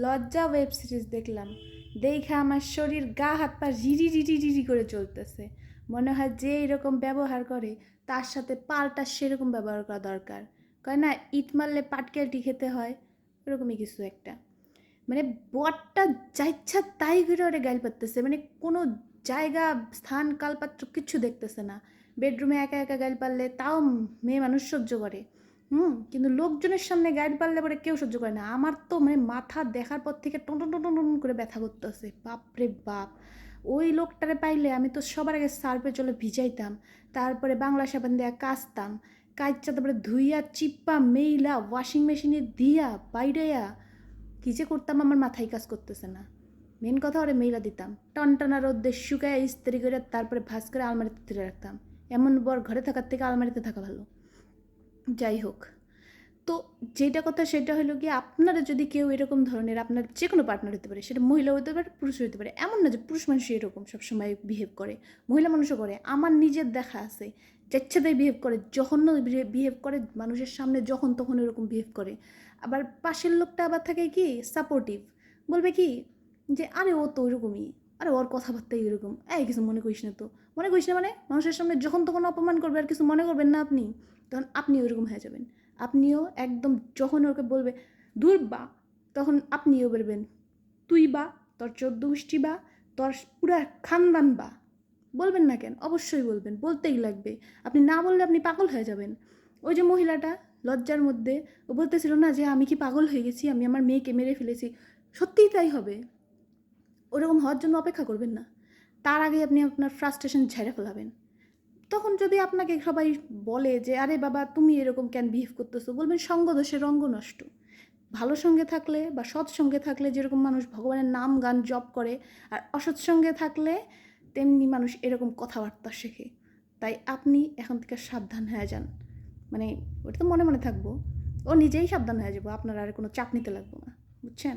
লজ্জা web series দেখলাম, দেখে আমার শরীর গা হাত পা রিরি রিরি রিরি করে চলতেছে। মনে হয় যে এরকম ব্যবহার করে তার সাথে পাল্টা সেরকম ব্যবহার করা দরকার। কয় না, ইট মারলে পাটকেলটি খেতে হয়, ওরকমই কিছু একটা। মানে বরটা যা ইচ্ছা তাই করে ওরে গাইল পারতেছে, মানে কোনো জায়গা, স্থান, কালপাত্র কিচ্ছু দেখতেছে না। বেডরুমে একা একা গাইল পারলে তাও মেয়ে মানুষ সহ্য করে, কিন্তু লোকজনের সামনে গাইড পারলে পরে কেউ সহ্য করে না। আমার তো মানে মাথা দেখার পর থেকে টন টন টন টন করে ব্যথা করতেছে, বাপরে বাপ। ওই লোকটারে পাইলে আমি তো সবার আগে সার্ফে চলে ভিজাইতাম, তারপরে বাংলা সাবান দেওয়া কাচতাম, কাইচা তারপরে ধুইয়া চিপ্পা মেইলা ওয়াশিং মেশিনে দিয়া বাইরেয়া কী যে করতাম, আমার মাথায় কাজ করতেছে না। মেন কথা ওরে মেইলা দিতাম, টনটনা রোদ্দে শুকায় ইস্ত্রি করে তারপরে ভাঁজ করে আলমারিতে তুলে রাখতাম। এমন বর ঘরে থাকার থেকে আলমারিতে থাকা ভালো। যাই হোক, তো যেটা কথা সেটা হলো গিয়ে, আপনারা যদি কেউ এরকম ধরনের, আপনার যে কোনো পার্টনার হতে পারে, সেটা মহিলা হতে পারে পুরুষ হতে পারে, এমন না যে পুরুষ মানুষই এরকম সবসময় বিহেভ করে, মহিলা মানুষও করে। আমার নিজের দেখা আছে, যাচ্ছেতাই বিহেভ করে, জঘন্য বিহেভ করে, মানুষের সামনে যখন তখন এরকম বিহেভ করে। আবার পাশের লোকটা আবার থাকে কি সাপোর্টিভ, বলবে কি যে আরে ও তো ওইরকমই, আরে ওর কথাবার্তাই এরকম, এই কিছু মনে করিস না। তো মনে করিস না মানে, মানুষের সামনে যখন তখন অপমান করবে আর কিছু মনে করবেন না আপনি, তখন আপনি ওইরকম হয়ে যাবেন। আপনিও একদম যখন ওকে বলবে দূর বা, তখন আপনিও বলবেন তুই বা, তোর 14 গোষ্ঠী বা, তোর পুরা খানদান বা। বলবেন না কেন? অবশ্যই বলবেন, বলতেই লাগবে। আপনি না বললে আপনি পাগল হয়ে যাবেন। ওই যে মহিলাটা লজ্জার মধ্যে ও বলতেছিল না যে আমি কি পাগল হয়ে গেছি, আমি আমার মেয়েকে মেরে ফেলেছি। সত্যিই তাই হবে। ওরকম হওয়ার জন্য অপেক্ষা করবেন না, তার আগে আপনি আপনার ফ্রাস্ট্রেশন ঝেড়ে ফেলাবেন। তখন যদি আপনাকে সবাই বলে যে আরে বাবা তুমি এরকম কেন বিহেভ করতেছো, বলবেন সঙ্গ দোষে রঙ্গ নষ্ট। ভালো সঙ্গে থাকলে বা সৎ সঙ্গে থাকলে যেরকম মানুষ ভগবানের নাম গান জপ করে, আর অসৎ সঙ্গে থাকলে তেমনি মানুষ এরকম কথাবার্তা শেখে। তাই আপনি এখন থেকে সাবধান হয়ে যান। মানে ওটা তো মনে মনে থাকবো, ও নিজেই সাবধান হয়ে যাবো, আপনার আর কোনো চাপ নিতে লাগবে না, বুঝছেন?